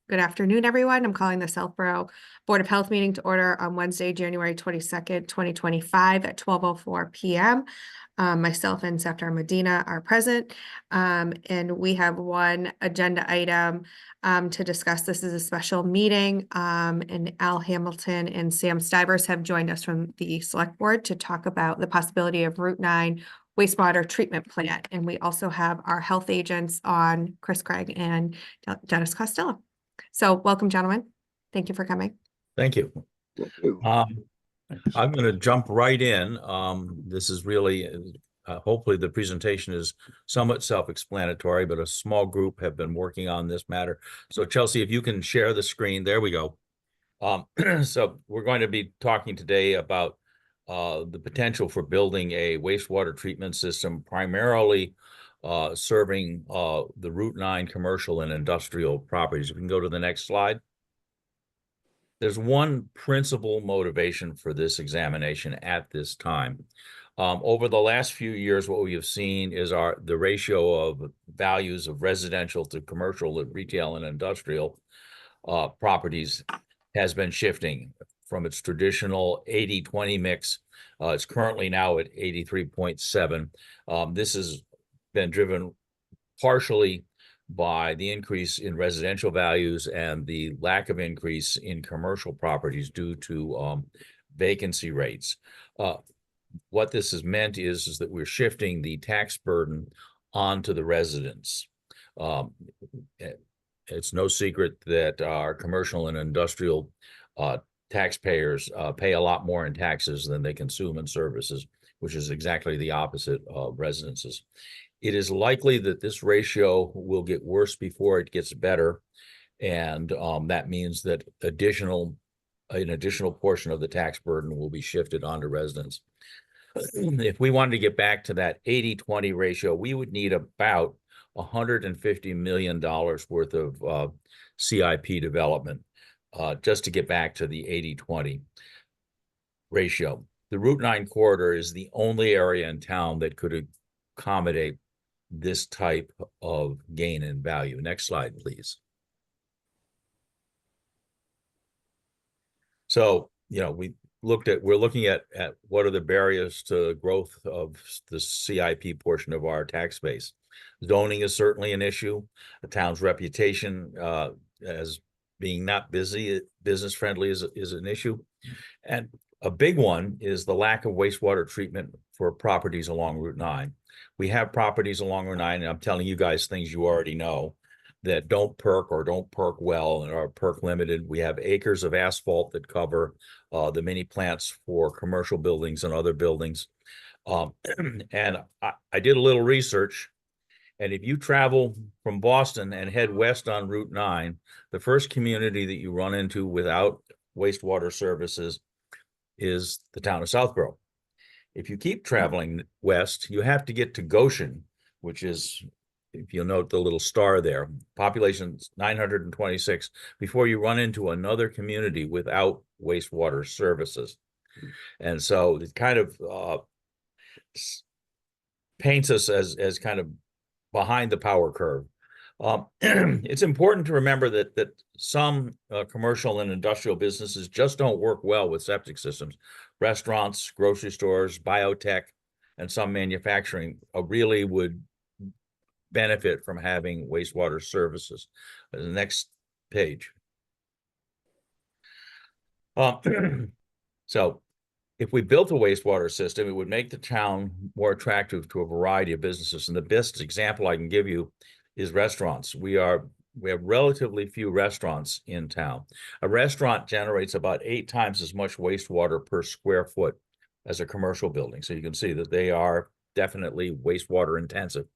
Good afternoon, everyone. I'm calling the Southborough Board of Health meeting to order on Wednesday, January 22nd, 2025 at 12:04 p.m. Myself and Safdar Medina are present, and we have one agenda item to discuss. This is a special meeting, and Al Hamilton and Sam Stivers have joined us from the Select Board to talk about the possibility of Route 9 wastewater treatment plant. And we also have our health agents on, Chris Craig and Dennis Costello. So welcome, gentlemen. Thank you for coming. Thank you. I'm going to jump right in. This is really, hopefully the presentation is somewhat self-explanatory, but a small group have been working on this matter. So Chelsea, if you can share the screen, there we go. So we're going to be talking today about the potential for building a wastewater treatment system, primarily serving the Route 9 commercial and industrial properties. If we can go to the next slide. There's one principal motivation for this examination at this time. Over the last few years, what we have seen is the ratio of values of residential to commercial, retail, and industrial properties has been shifting from its traditional 80-20 mix. It's currently now at 83.7. This has been driven partially by the increase in residential values and the lack of increase in commercial properties due to vacancy rates. What this has meant is that we're shifting the tax burden onto the residents. It's no secret that our commercial and industrial taxpayers pay a lot more in taxes than they consume in services, which is exactly the opposite of residences. It is likely that this ratio will get worse before it gets better, and that means that an additional portion of the tax burden will be shifted onto residents. If we wanted to get back to that 80-20 ratio, we would need about $150 million worth of CIP development just to get back to the 80-20 ratio. The Route 9 corridor is the only area in town that could accommodate this type of gain in value. Next slide, please. So, we're looking at what are the barriers to growth of the CIP portion of our tax base. Zoning is certainly an issue. The town's reputation as being not business friendly is an issue. And a big one is the lack of wastewater treatment for properties along Route 9. We have properties along Route 9, and I'm telling you guys things you already know, that don't perk or don't perk well and are perk limited. We have acres of asphalt that cover the mini plants for commercial buildings and other buildings. And I did a little research, and if you travel from Boston and head west on Route 9, the first community that you run into without wastewater services is the town of Southborough. If you keep traveling west, you have to get to Goshen, which is, if you'll note the little star there, population 926, before you run into another community without wastewater services. And so it kind of paints us as kind of behind the power curve. It's important to remember that some commercial and industrial businesses just don't work well with septic systems. Restaurants, grocery stores, biotech, and some manufacturing really would benefit from having wastewater services. The next page. So if we built a wastewater system, it would make the town more attractive to a variety of businesses. And the best example I can give you is restaurants. We have relatively few restaurants in town. A restaurant generates about 8 times as much wastewater per square foot as a commercial building. So you can see that they are definitely wastewater intensive.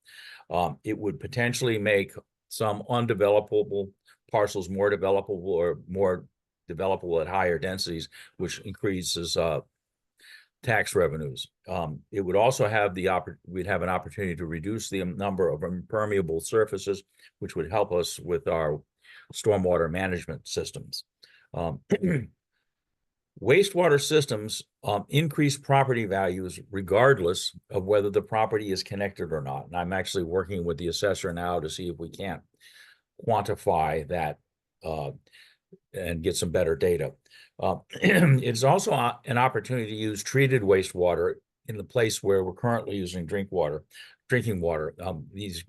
It would potentially make some undevelopable parcels more developable or more developable at higher densities, which increases tax revenues. It would also have we'd have an opportunity to reduce the number of impermeable surfaces, which would help us with our stormwater management systems. Wastewater systems increase property values regardless of whether the property is connected or not. And I'm actually working with the assessor now to see if we can't quantify that and get some better data. It's also an opportunity to use treated wastewater in the place where we're currently using drinking water. These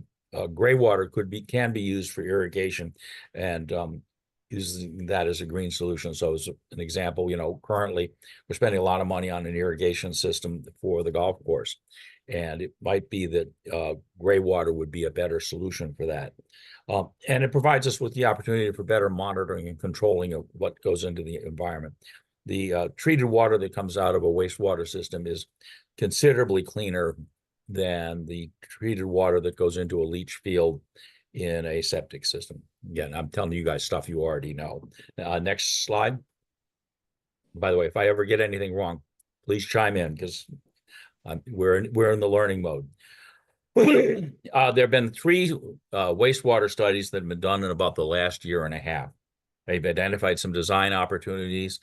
gray water can be used for irrigation, and using that as a green solution. So as an example, currently we're spending a lot of money on an irrigation system for the golf course, and it might be that gray water would be a better solution for that. And it provides us with the opportunity for better monitoring and controlling of what goes into the environment. The treated water that comes out of a wastewater system is considerably cleaner than the treated water that goes into a leach field in a septic system. Again, I'm telling you guys stuff you already know. Next slide. By the way, if I ever get anything wrong, please chime in, because we're in the learning mode. There have been 3 wastewater studies that have been done in about the last year and a half. They've identified some design opportunities.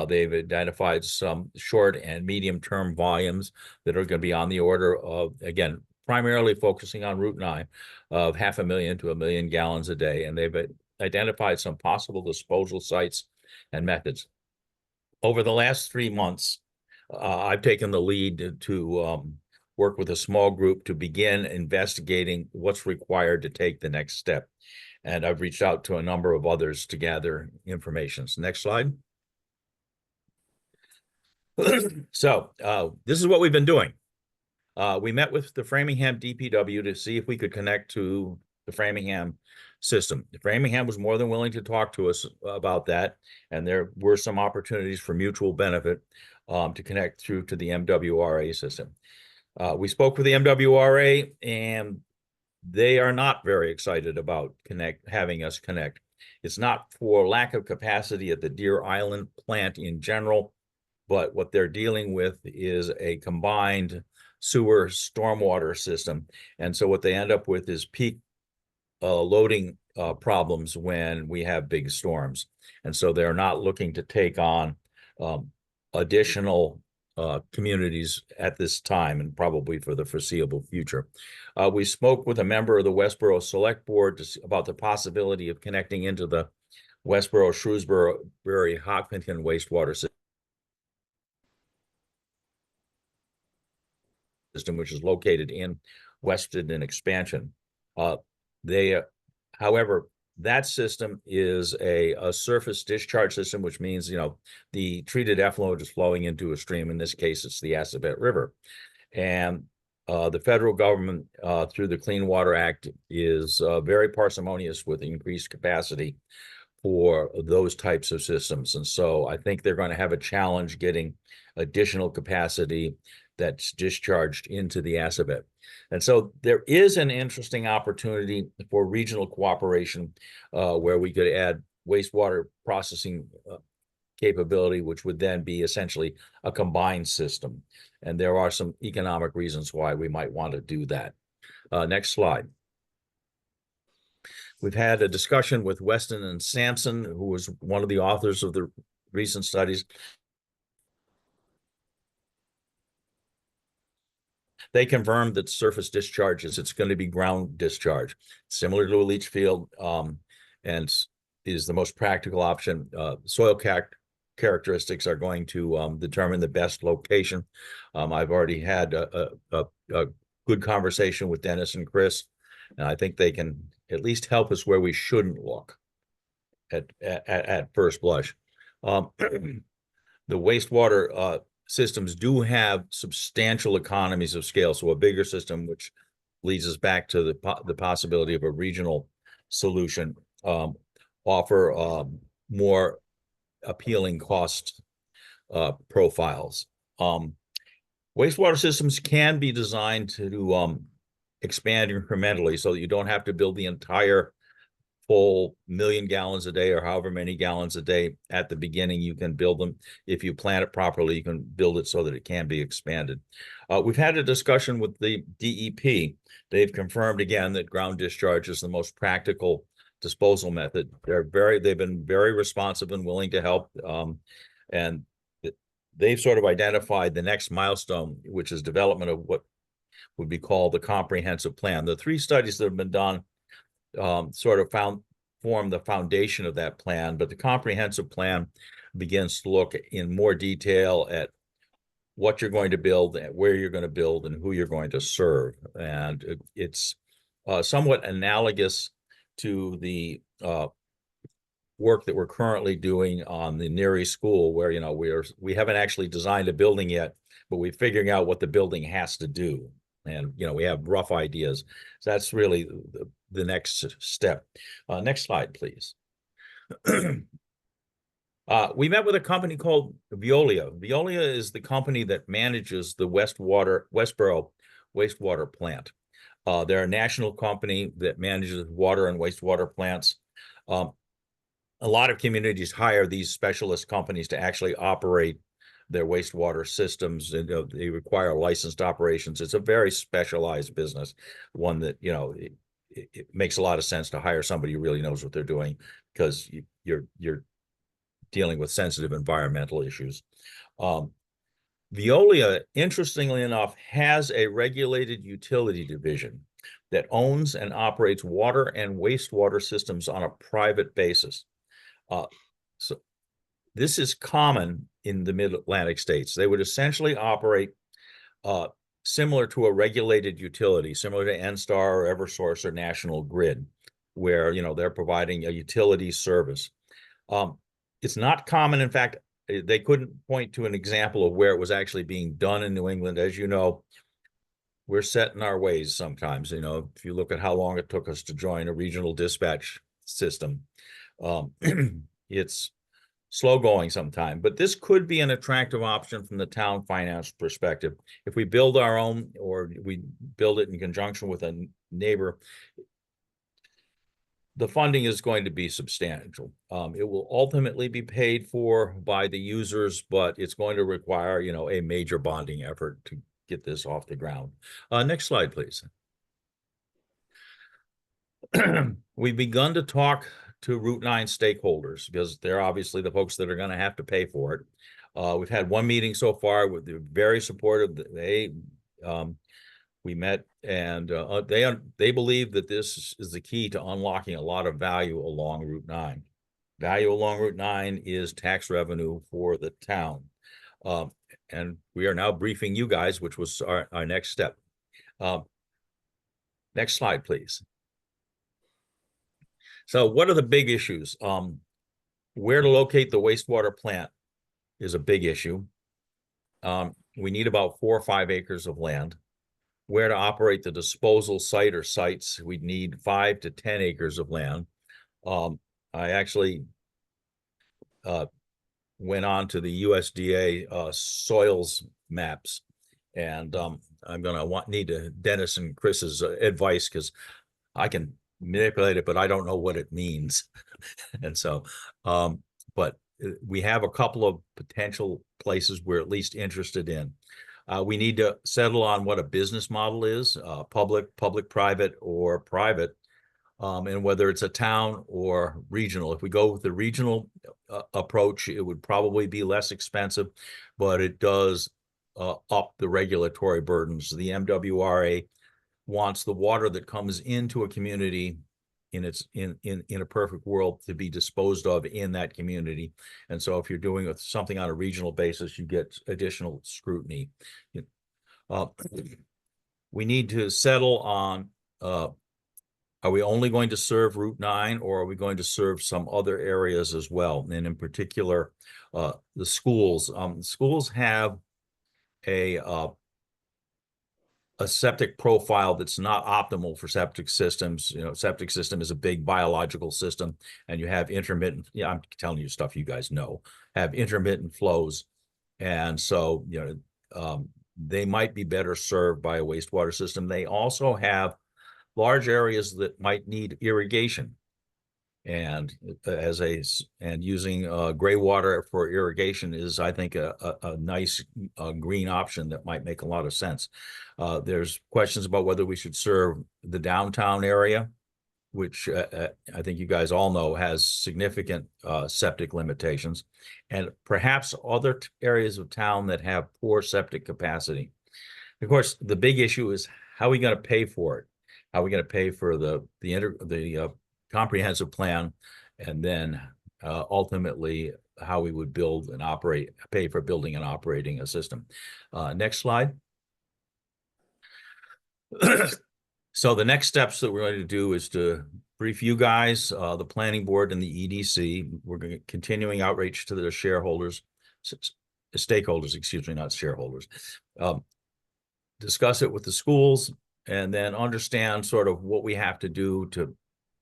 They've identified some short and medium-term volumes that are going to be on the order of, again, primarily focusing on Route 9, of 500,000 to 1 million gallons a day. And they've identified some possible disposal sites and methods. Over the last 3 months, I've taken the lead to work with a small group to begin investigating what's required to take the next step. And I've reached out to a number of others to gather information. So next slide. So this is what we've been doing. We met with the Framingham DPW to see if we could connect to the Framingham system. Framingham was more than willing to talk to us about that, and there were some opportunities for mutual benefit to connect through to the MWRA system. We spoke with the MWRA, and they are not very excited about having us connect. It's not for lack of capacity at the Deer Island plant in general, but what they're dealing with is a combined sewer stormwater system. And so what they end up with is peak loading problems when we have big storms. And so they're not looking to take on additional communities at this time, and probably for the foreseeable future. We spoke with a member of the Westboro Select Board about the possibility of connecting into the Westboro Shrewsbury Hopkinton wastewater system, which is located in Weston and Expansion. However, that system is a surface discharge system, which means, the treated effluent is flowing into a stream. In this case, it's the Assabet River. And the federal government, through the Clean Water Act, is very parsimonious with increased capacity for those types of systems. And so I think they're going to have a challenge getting additional capacity that's discharged into the Assabet. And so there is an interesting opportunity for regional cooperation where we could add wastewater processing capability, which would then be essentially a combined system. And there are some economic reasons why we might want to do that. Next slide. We've had a discussion with Weston and Sampson, who was one of the authors of the recent studies. They confirmed that surface discharge it's going to be ground discharge, similar to a leach field, and is the most practical option. Soil characteristics are going to determine the best location. I've already had a good conversation with Dennis and Chris, and I think they can at least help us where we shouldn't look at first blush. The wastewater systems do have substantial economies of scale. So a bigger system, which leads us back to the possibility of a regional solution, offer more appealing cost profiles. Wastewater systems can be designed to expand incrementally so that you don't have to build the entire full 1 million gallons a day or however many gallons a day at the beginning. You can build them. If you plan it properly, you can build it so that it can be expanded. We've had a discussion with the DEP. They've confirmed again that ground discharge is the most practical disposal method. They've been very responsive and willing to help. And they've sort of identified the next milestone, which is development of what would be called the comprehensive plan. The 3 studies that have been done sort of found form the foundation of that plan, but the comprehensive plan begins to look in more detail at what you're going to build, where you're going to build, and who you're going to serve. And it's somewhat analogous to the work that we're currently doing on the Neary School, where, you know, we haven't actually designed a building yet, but we're figuring out what the building has to do. And, you know, we have rough ideas. So that's really the next step. Next slide, please. We met with a company called Veolia. Veolia is the company that manages the Westboro wastewater plant. They're a national company that manages water and wastewater plants. A lot of communities hire these specialist companies to actually operate their wastewater systems, and they require licensed operations. It's a very specialized business, one that, you know, it makes a lot of sense to hire somebody who really knows what they're doing, because you're dealing with sensitive environmental issues. Veolia, interestingly enough, has a regulated utility division that owns and operates water and wastewater systems on a private basis. So this is common in the Mid-Atlantic states. They would essentially operate similar to a regulated utility, similar to NSTAR or Eversource or National Grid, where, you know, they're providing a utility service. It's not common. In fact, they couldn't point to an example of where it was actually being done in New England. As you know, we're set in our ways sometimes. You know, if you look at how long it took us to join a regional dispatch system, it's slow going sometime. But this could be an attractive option from the town finance perspective. If we build our own, or we build it in conjunction with a neighbor, the funding is going to be substantial. It will ultimately be paid for by the users, but it's going to require, you know, a major bonding effort to get this off the ground. Next slide, please. We've begun to talk to Route 9 stakeholders, because they're obviously the folks that are going to have to pay for it. We've had one meeting so far. They're very supportive. We met, and they believe that this is the key to unlocking a lot of value along Route 9. Value along Route 9 is tax revenue for the town. And we are now briefing you guys, which was our next step. Next slide, please. So what are the big issues? Where to locate the wastewater plant is a big issue. We need about 4 or 5 acres of land. Where to operate the disposal site or sites, we'd need 5 to 10 acres of land. I actually went on to the USDA soils maps, and I'm gonna need Dennis and Chris's advice, because I can manipulate it, but I don't know what it means. And so, but we have a couple of potential places we're at least interested in. We need to settle on what a business model is, public, private, or private, and whether it's a town or regional. If we go with the regional approach, it would probably be less expensive, but it does up the regulatory burdens. The MWRA wants the water that comes into a community in a perfect world to be disposed of in that community. And so if you're doing something on a regional basis, you get additional scrutiny. We need to settle on, are we only going to serve Route 9, or are we going to serve some other areas as well? And in particular, the schools. Schools have a septic profile that's not optimal for septic systems. You know, septic system is a big biological system, and you have intermittent, I'm telling you stuff you guys know, have intermittent flows. And so, you know, they might be better served by a wastewater system. They also have large areas that might need irrigation. And using gray water for irrigation is, I think, a nice green option that might make a lot of sense. There's questions about whether we should serve the downtown area, which I think you guys all know has significant septic limitations, and perhaps other areas of town that have poor septic capacity. Of course, the big issue is, how are we going to pay for it? How are we going to pay for the comprehensive plan, and then ultimately how we would build and operate, pay for building and operating a system. Next slide. So the next steps that we're going to do is to brief you guys, the planning board and the EDC. We're going to continuing outreach to the shareholders, stakeholders, excuse me, not shareholders. Discuss it with the schools, and then understand sort of what we have to do to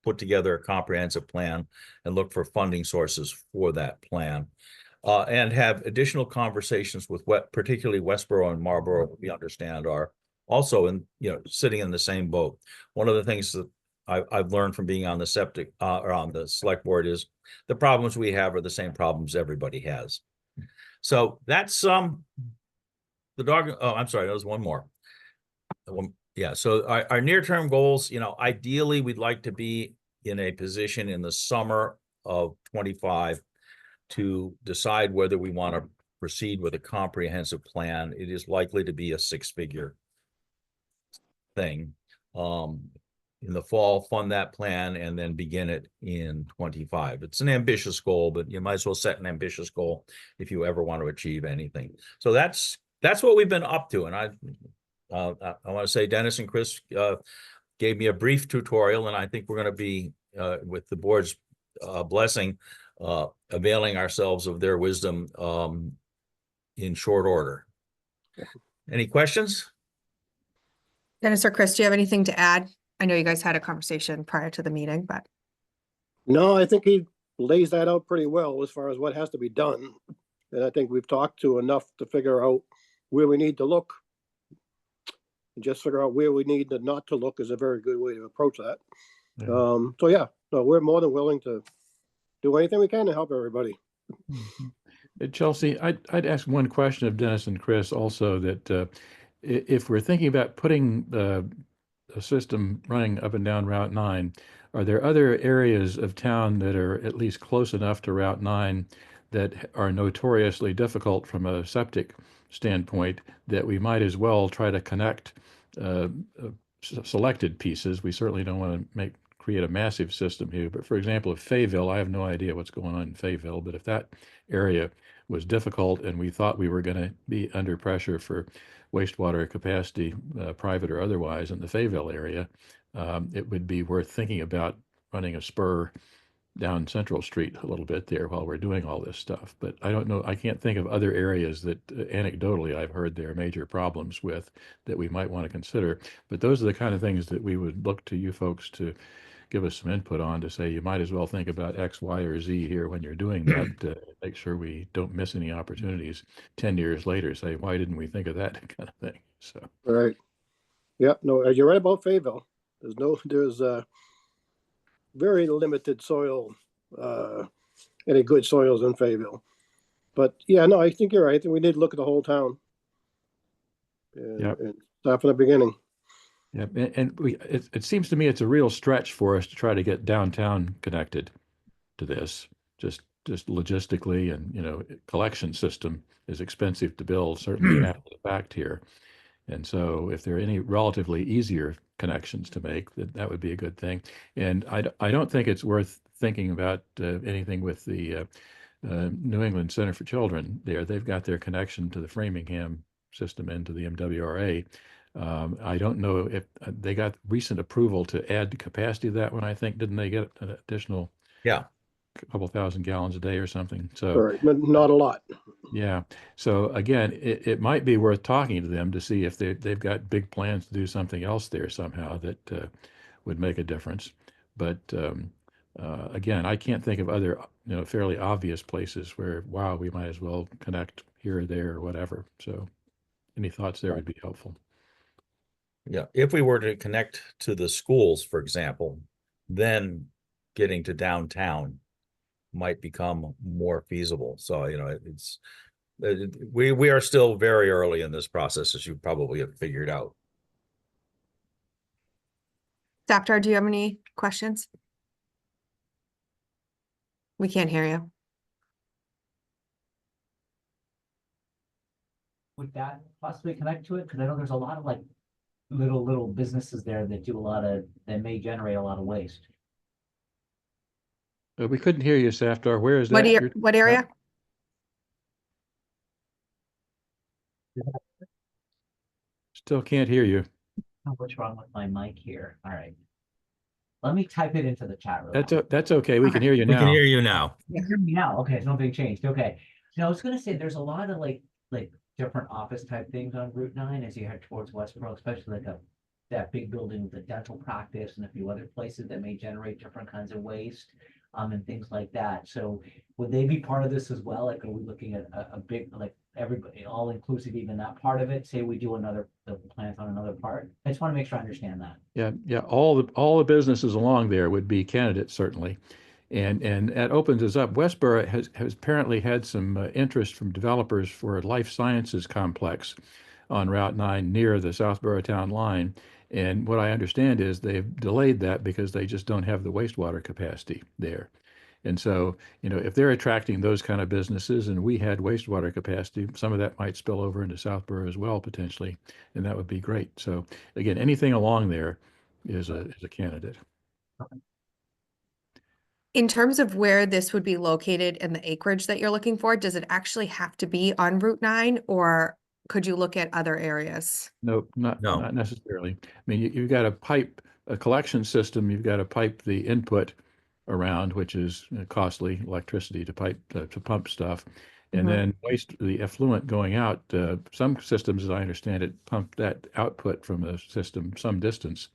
put together a comprehensive plan and look for funding sources for that plan. And have additional conversations with particularly Westboro and Marlboro, we understand are also sitting in the same boat. One of the things that I've learned from being on the septic or on the select board is the problems we have are the same problems everybody has. So that's the dog. Oh, I'm sorry, there was one more. Yeah, so our near-term goals, ideally we'd like to be in a position in the summer of 25 to decide whether we want to proceed with a comprehensive plan. It is likely to be a six-figure thing. In the fall, fund that plan and then begin it in 25. It's an ambitious goal, but you might as well set an ambitious goal if you ever want to achieve anything. So that's what we've been up to. And I want to say Dennis and Chris gave me a brief tutorial, and I think we're going to be, with the board's blessing, availing ourselves of their wisdom in short order. Any questions? Dennis or Chris, do you have anything to add? I know you guys had a conversation prior to the meeting, but. No, I think he lays that out pretty well as far as what has to be done. And I think we've talked to enough to figure out where we need to look. And just figure out where we need to not to look is a very good way to approach that. Yeah. So yeah, no, we're more than willing to do anything we can to help everybody. Chelsea, I'd ask one question of Dennis and Chris also, that if we're thinking about putting a system running up and down Route 9, are there other areas of town that are at least close enough to Route 9 that are notoriously difficult from a septic standpoint that we might as well try to connect selected pieces? We certainly don't want to create a massive system here, but for example, if Fayetteville, I have no idea what's going on in Fayetteville, but if that area was difficult and we thought we were going to be under pressure for wastewater capacity, private or otherwise, in the Fayetteville area, it would be worth thinking about running a spur down Central Street a little bit there while we're doing all this stuff. But I don't know, I can't think of other areas that anecdotally I've heard there are major problems with that we might want to consider. But those are the kind of things that we would look to you folks to give us some input on, to say you might as well think about X, Y, or Z here when you're doing that. Make sure we don't miss any opportunities 10 years later, say, why didn't we think of that kind of thing? So. Right. Yeah, no, you're right about Fayetteville. There's very limited soil, any good soils in Fayetteville. But yeah, no, I think you're right. I think we need to look at the whole town. And start from the beginning. Yeah, and it seems to me it's a real stretch for us to try to get downtown connected to this, just logistically, and collection system is expensive to build, certainly after the fact here. And so if there are any relatively easier connections to make, that would be a good thing. And I don't think it's worth thinking about anything with the New England Center for Children there. They've got their connection to the Framingham system and to the MWRA. I don't know if they got recent approval to add capacity to that one. I think, didn't they get an additional couple thousand gallons a day or something? So right, but not a lot. Yeah. So again, it might be worth talking to them to see if they've got big plans to do something else there somehow that would make a difference. But again, I can't think of other fairly obvious places where, wow, we might as well connect here or there or whatever. So any thoughts there would be helpful. Yeah, if we were to connect to the schools, for example, then getting to downtown might become more feasible. So, it's we are still very early in this process, as you probably have figured out. Dr., do you have any questions? We can't hear you. Would that possibly connect to it? Because I know there's a lot of like little businesses there that do that may generate a lot of waste. We couldn't hear you, Safdar. Where is What that? area, what area? Still can't hear you. Oh, what's wrong with my mic here? All right. Let me type it into the chat room. That's okay. We can Okay. hear you We can now. hear you now. You hear me now? Okay, so nothing changed. Okay. Now I was gonna say there's a lot of like different office type things on Route 9 as you head towards Westboro, especially like that big building with the dental practice and a few other places that may generate different kinds of waste and things like that. So would they be part of this as well? Like, are we looking at a big, like everybody, all inclusive, even that part of it? Say we do the plant on another part. I just want to make sure I understand that. Yeah. All the businesses along there would be candidates, certainly. And that opens us up. Westboro has apparently had some interest from developers for a life sciences complex on Route 9 near the Southborough town line. And what I understand is they've delayed that because they just don't have the wastewater capacity there. And so, if they're attracting those kind of businesses and we had wastewater capacity, some of that might spill over into Southborough as well, potentially, and that would be great. So again, anything along there is a candidate. In terms of where this would be located and the acreage that you're looking for, does it actually have to be on Route 9 or could you look at other areas? Nope, No. not necessarily. I mean, you've got to pipe a collection system, you've got to pipe the input around, which is costly electricity to pipe, to pump stuff. And Mhm. then the effluent going out, some systems, as I understand it, pump that output from the system some distance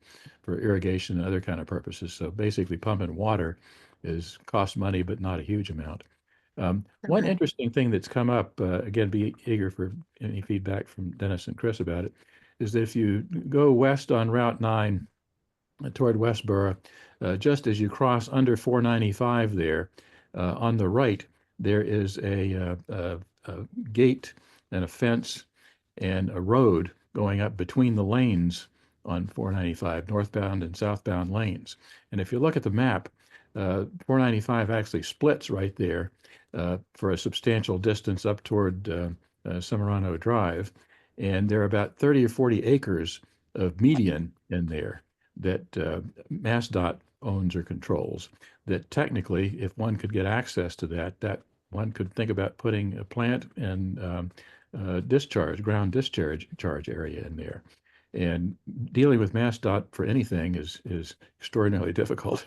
for irrigation and other kind of purposes. So basically pumping water costs money, but not a huge amount. One Okay. interesting thing that's come up, again, be eager for any feedback from Dennis and Chris about it, is that if you go west on Route 9 toward Westboro, just as you cross under 495 there, on the right, there is a gate and a fence and a road going up between the lanes on 495, northbound and southbound lanes. And if you look at the map, 495 actually splits right there for a substantial distance up toward Semirano Drive. And there are about 30 or 40 acres of median in there that MassDOT owns or controls, that technically, if one could get access to that one could think about putting a plant and ground discharge area in there. And dealing with MassDOT for anything is extraordinarily difficult.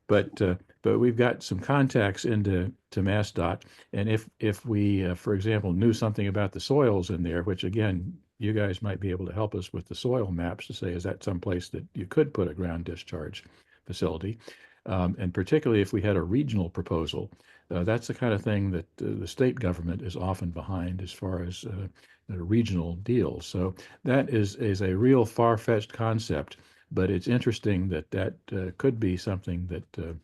But we've got some contacts into MassDOT, and if we, for example, knew something about the soils in there, which again, you guys might be able to help us with the soil maps to say, is that someplace that you could put a ground discharge facility? And particularly if we had a regional proposal, that's the kind of thing that the state government is often behind as far as regional deals. So that is a real far-fetched concept, but it's interesting that could be something that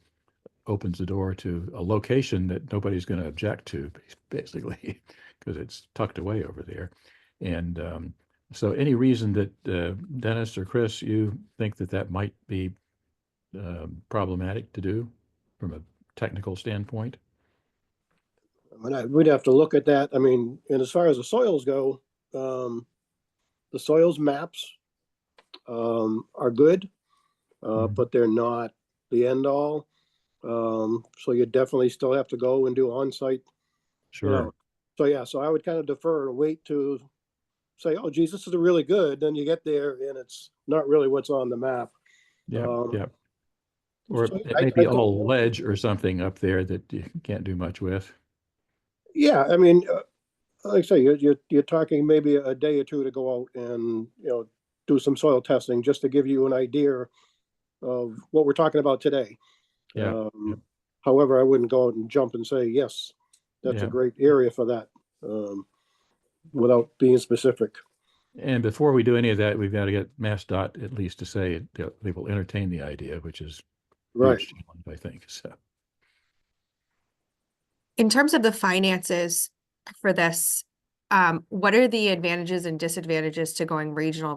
opens the door to a location that nobody's going to object to, basically, because it's tucked away over there. And so any reason that Dennis or Chris, you think that might be problematic to do from a technical standpoint? We'd have to look at that. I mean, and as far as the soils go, the soils maps are good, Mhm. but they're not the end all. So you definitely still have to go and do on-site, you know. Sure. So yeah, so I would kind of defer and wait to say, oh geez, this is really good. Then you get there and it's not really what's on the map. Yeah, Um, yeah. Or so it I may be think- all ledge or something up there that you can't do much with. Yeah, I mean, like I say, you're talking maybe a day or two to go out and, do some soil testing just to give you an idea of what we're talking about today. Yeah, yeah. However, I wouldn't go out and jump and say, yes, that's a Yeah. great area for that, without being specific. And before we do any of that, we've got to get MassDOT at least to say they will entertain the idea, which is a Right. huge challenge, I think. So In terms of the finances for this, what are the advantages and disadvantages to going regional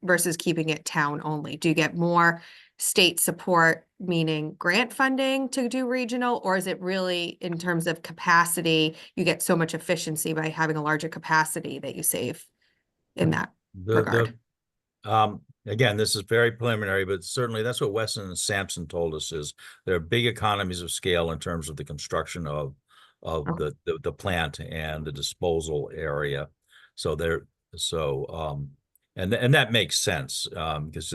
versus keeping it town only? Do you get more state support, meaning grant funding to do regional, or is it really in terms of capacity, you get so much efficiency by having a larger capacity that you save in that regard? again, this is very preliminary, but certainly that's what Weston and Sampson told us is there are big economies of scale in terms of the construction of the plant and the disposal area. So and that makes sense, because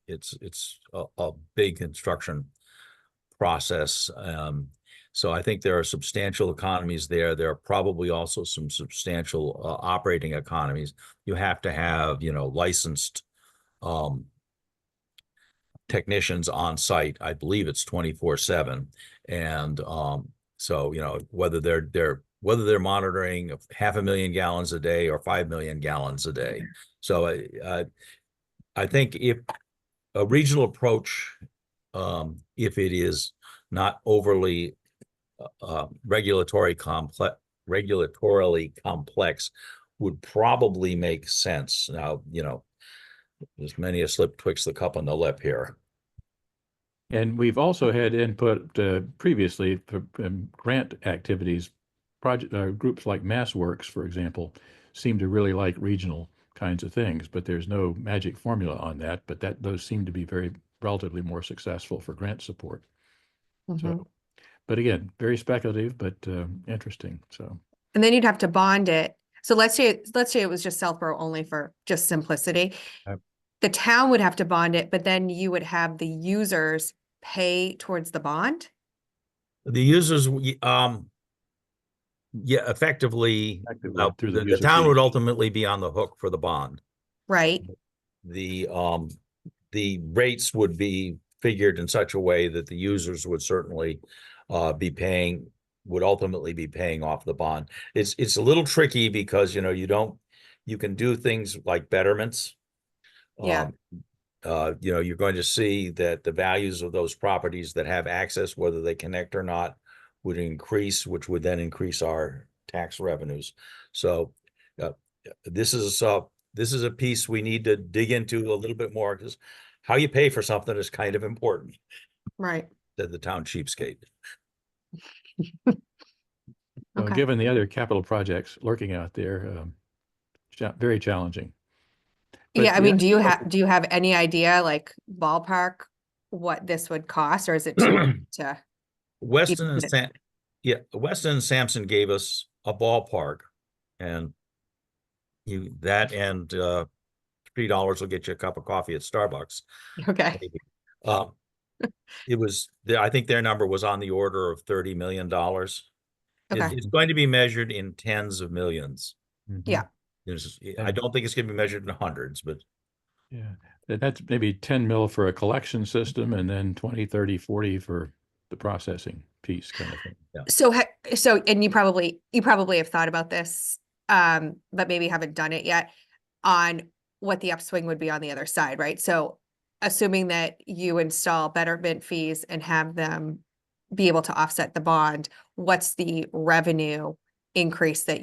it's a big construction process. So I think there are substantial economies there. There are probably also some substantial operating economies. You have to have, licensed technicians on site. I believe it's 24/7. And so, whether they're monitoring 500,000 gallons a day or 5 million gallons a day. So I think if a regional approach, if it is not overly regulatorily complex, would probably make sense. Now, there's many a slip twixt the cup and the lip here. And we've also had input previously for grant activities. Groups like MassWorks, for example, seem to really like regional kinds of things, but there's no magic formula on that. But those seem to be relatively more successful for grant support. Mhm. So, but again, very speculative, but interesting. So, And then you'd have to bond it. So let's say it was just Southborough only for just simplicity. Yep. The town would have to bond it, but then you would have the users pay towards the bond. The users, effectively, through the the user town fee. would ultimately be on the hook for the bond. Right. The rates would be figured in such a way that the users would certainly would ultimately be paying off the bond. It's a little tricky because, you can do things like betterments. Yeah. You're going to see that the values of those properties that have access, whether they connect or not, would increase, which would then increase our tax revenues. So this is a piece we need to dig into a little bit more, because how you pay for something is kind of important. Right. Said the town cheapskate. So Okay. given the other capital projects lurking out there, very challenging. But Yeah, I the mean, other- do you have any idea, like ballpark, what this would cost, or is it too to? Weston and Even- Weston and Sampson gave us a ballpark, and that and $3 will get you a cup of coffee at Starbucks. Okay. Maybe. I think their number was on the order of $30 million. Okay. It's going to be measured in tens of millions. Mhm. Yeah. I don't think it's going to be measured in hundreds, but Yeah, that's maybe 10 mil for a collection system and then 20, 30, 40 for the processing piece kind of thing. And you probably have thought about this, but maybe haven't done it yet on what the upswing would be on the other side, right? So assuming that you install betterment fees and have them be able to offset the bond, what's the revenue increase that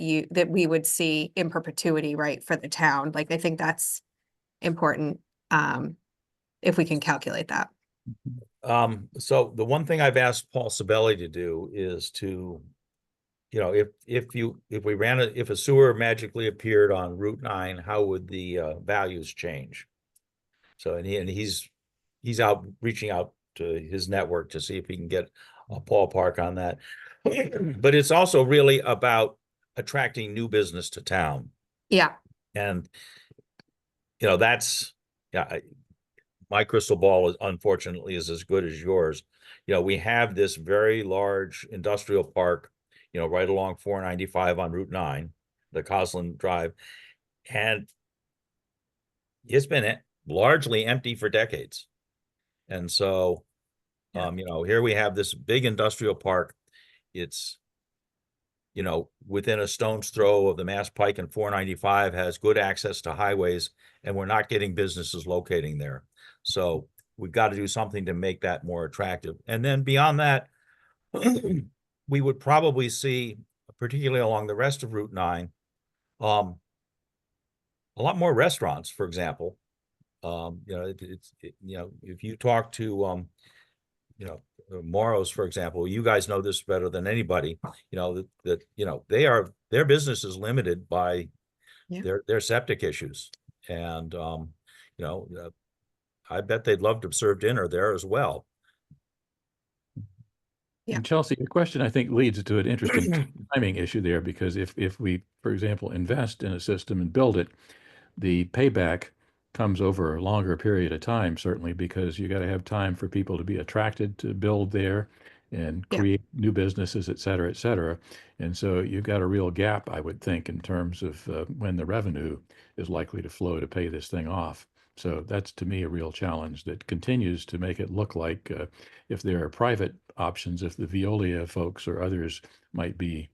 we would see in perpetuity, right, for the town? Like, I think that's important, if we can calculate that. so the one thing I've asked Paul Sabelli to do is to, if a sewer magically appeared on Route 9, how would the values change? So, and he's reaching out to his network to see if he can get a ballpark on that. But it's also really about attracting new business to town. Yeah. And, my crystal ball is unfortunately as good as yours. We have this very large industrial park, right along 495 on Route 9, the Coslin Drive. And it's been largely empty for decades. And so, here we have this big industrial park. It's, within a stone's throw of the Mass Pike, and 495 has good access to highways, and we're not getting businesses locating there. So we've got to do something to make that more attractive. And then beyond that, we would probably see, particularly along the rest of Route 9, a lot more restaurants, for example. If you talk to, Morrow's, for example, you guys know this better than anybody, their business is limited by Yeah. their septic issues. And, I bet they'd love to serve dinner there as well. Yeah. And Chelsea, your question, I think, leads to an interesting timing issue there, because if we, for example, invest in a system and build it, the payback comes over a longer period of time, certainly, because you got to have time for people to be attracted to build there and Yeah. create new businesses, et cetera, et cetera. And so you've got a real gap, I would think, in terms of when the revenue is likely to flow to pay this thing off. So that's, to me, a real challenge that continues to make it look like if there are private options, if the Veolia folks or others might be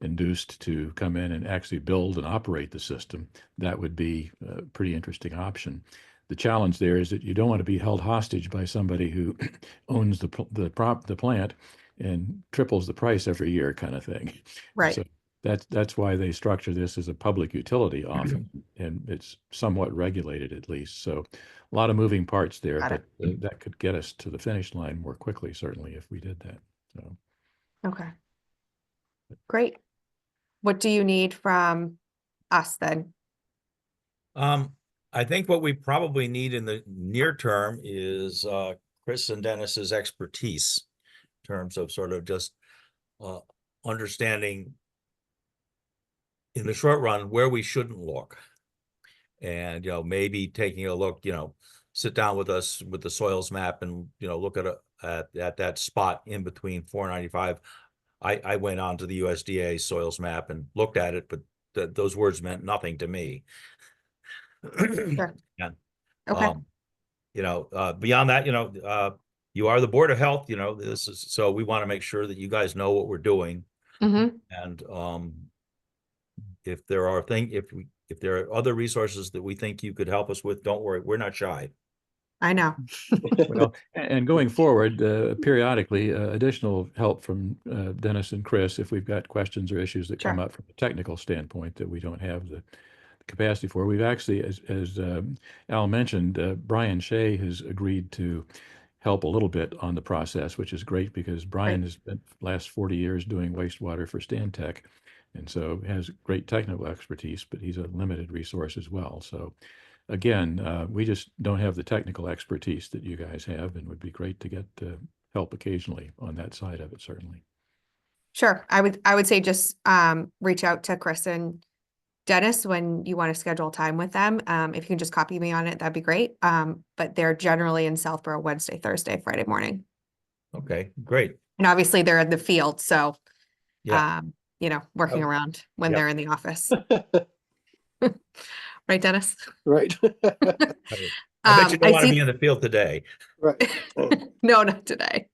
induced to come in and actually build and operate the system, that would be a pretty interesting option. The challenge there is that you don't want to be held hostage by somebody who owns the plant and triples the price every year, kind of thing. Right. So that's why they structure this as a public utility often, and it's somewhat regulated at least. So a lot of moving parts there, Got but it. that could get us to the finish line more quickly, certainly, if we did that. So. Okay. Great. What do you need from us then? I think what we probably need in the near term is Chris and Dennis's expertise in terms of sort of just understanding in the short run where we shouldn't look. And, maybe taking a look, sit down with us with the soils map and, look at that spot in between 495. I went on to the USDA soils map and looked at it, but those words meant nothing to me. Sure. Yeah. Okay. Beyond that, you are the Board of Health, this is, so we want to make sure that you guys know what we're doing. Mm-hmm. And if there are if there are other resources that we think you could help us with, don't worry, we're not shy. I know. Well, and going forward, periodically, additional help from Dennis and Chris, if we've got questions or issues that come Sure. up from a technical standpoint that we don't have the capacity for. We've actually, as Al mentioned, Brian Shea has agreed to help a little bit on the process, which is great because Brian has spent the last 40 years doing wastewater for Stantec, and so has great technical expertise, but he's a limited resource as well. So again, we just don't have the technical expertise that you guys have, and would be great to get help occasionally on that side of it, certainly. Sure. I would say just reach out to Chris and Dennis when you want to schedule time with them. If you can just copy me on it, that'd be great. But they're generally in Southborough Wednesday, Thursday, Friday morning. Okay, great. And obviously they're in the field, so Yeah. working around when Yep. they're in the office. Right, Dennis? Right. I bet you don't I want to see- be in the field today. Right. No, not today.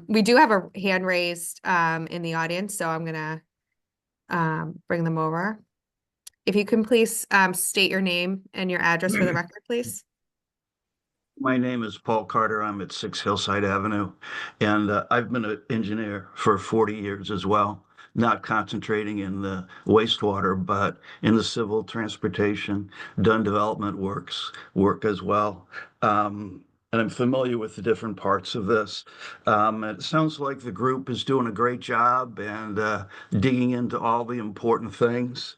We do have a hand raised in the audience, so I'm gonna bring them over. If you can please state your name and your address for the record, please. My name is Paul Carter. I'm at 6 Hillside Avenue, and I've been an engineer for 40 years as well, not concentrating in the wastewater, but in the civil transportation, done development work as well. And I'm familiar with the different parts of this. It sounds like the group is doing a great job and digging into all the important things.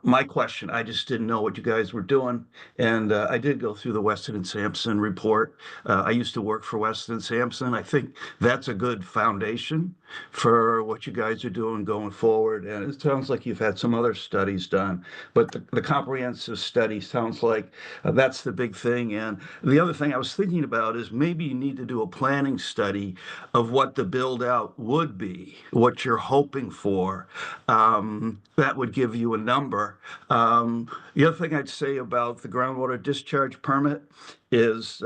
My question, I just didn't know what you guys were doing. And I did go through the Weston and Sampson report. I used to work for Weston and Sampson. I think that's a good foundation for what you guys are doing going forward. And it sounds like you've had some other studies done, but the comprehensive study sounds like that's the big thing. And the other thing I was thinking about is maybe you need to do a planning study of what the build out would be, what you're hoping for. That would give you a number. The other thing I'd say about the groundwater discharge permit is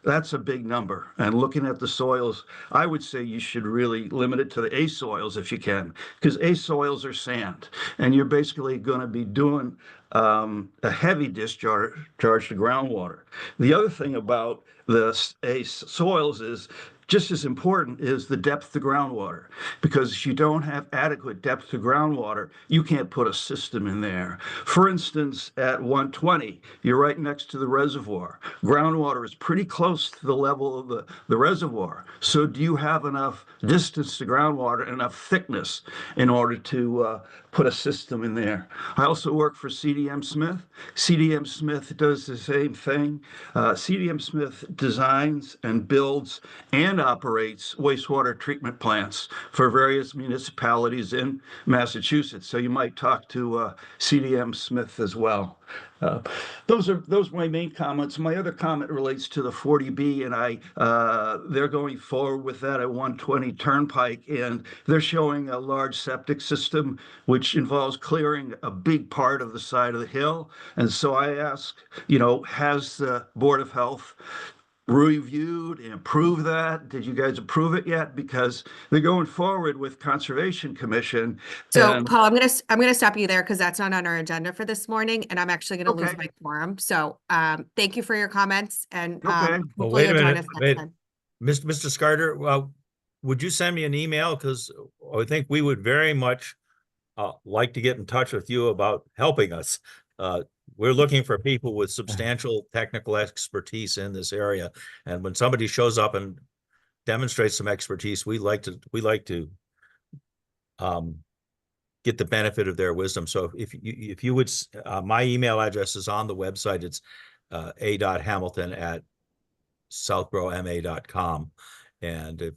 that's a big number. And looking at the soils, I would say you should really limit it to the A soils if you can, because A soils are sand, and you're basically going to be doing a heavy discharge to groundwater. The other thing about the A soils is just as important is the depth of groundwater, because if you don't have adequate depth to groundwater, you can't put a system in there. For instance, at 120, you're right next to the reservoir. Groundwater is pretty close to the level of the reservoir. So do you have enough distance to groundwater, enough thickness in order to put a system in there? I also work for CDM Smith. CDM Smith does the same thing. CDM Smith designs and builds and operates wastewater treatment plants for various municipalities in Massachusetts. So you might talk to CDM Smith as well. Those are my main comments. My other comment relates to the 40B, and they're going forward with that at 120 Turnpike, and they're showing a large septic system which involves clearing a big part of the side of the hill. And so I ask, has the Board of Health reviewed and approved that? Did you guys approve it yet? Because they're going forward with Conservation Commission. So and- Paul, I'm gonna stop you there because that's not on our agenda for this morning, and I'm actually gonna lose Okay. my quorum. So thank you for your comments, and Okay. Well, hopefully wait a you'll join minute, us next wait. time. Mr. Scarter, would you send me an email? Because I think we would very much like to get in touch with you about helping us. We're looking for people with substantial technical expertise in this area. And when somebody shows up and demonstrates some expertise, we like to get the benefit of their wisdom. So if you would, my email address is on the website. It's a.hamilton@southboroughma.com. And if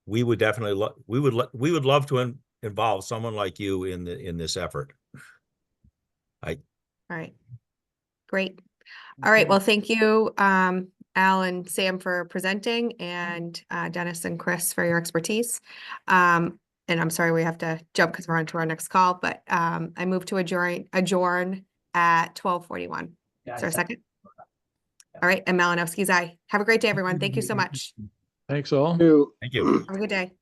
we would definitely we would love to involve someone like you in this effort. All right. Great. All right. Well, thank you, Al and Sam for presenting, and Dennis and Chris for your expertise. And I'm sorry we have to jump because we're on to our next call, but I move to adjourn at 12:41. Is there a second? All right. And Malinowski's aye. Have a great day, everyone. Thank you so much. Thanks all. You- Thank you. Have a good day.